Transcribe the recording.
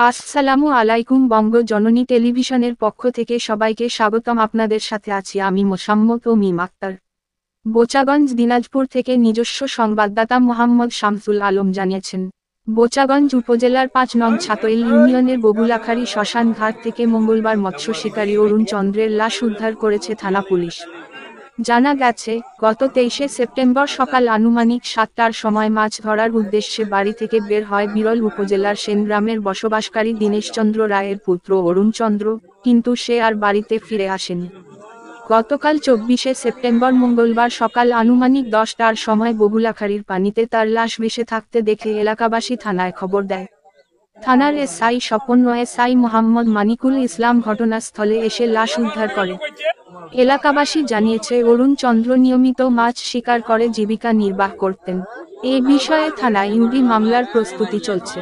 আসসালামু আলাইকুম। বঙ্গ জননী টেলিভিশনের পক্ষ থেকে সবাইকে স্বাগতম। আপনাদের সাথে আছি আমি মোসাম্মত ও মিম আক্তার। বোচাগঞ্জ দিনাজপুর থেকে নিজস্ব সংবাদদাতা মোহাম্মদ শামসুল আলম জানিয়েছেন, বোচাগঞ্জ উপজেলার ৫ নং ছাতইল ইউনিয়নের বগুলাখাড়ি শ্মশান ঘাট থেকে মঙ্গলবার মৎস্য শিকারী অরুণ চন্দ্রের লাশ উদ্ধার করেছে থানা পুলিশ। জানা গেছে, গত ২৩শে সেপ্টেম্বর সকাল আনুমানিক ৭টার সময় মাছ ধরার উদ্দেশ্যে বাড়ি থেকে বের হয় বিরল উপজেলার সেনগ্রামের বসবাসকারী দীনেশচন্দ্র রায়ের পুত্র অরুণ চন্দ্র, কিন্তু সে আর বাড়িতে ফিরে আসেনি। গতকাল ২৪শে সেপ্টেম্বর মঙ্গলবার সকাল আনুমানিক ১০টার সময় বগুলাখাড়ির পানিতে তার লাশ ভেসে থাকতে দেখে এলাকাবাসী থানায় খবর দেয়। থানার এসআই স্বপন ও এসআই মোহাম্মদ মানিকুল ইসলাম ঘটনাস্থলে এসে লাশ উদ্ধার করে। এলাকাবাসী জানিয়েছে, অরুণ চন্দ্র নিয়মিত মাছ শিকার করে জীবিকা নির্বাহ করতেন। এ বিষয়ে থানায় ইউডি মামলার প্রস্তুতি চলছে।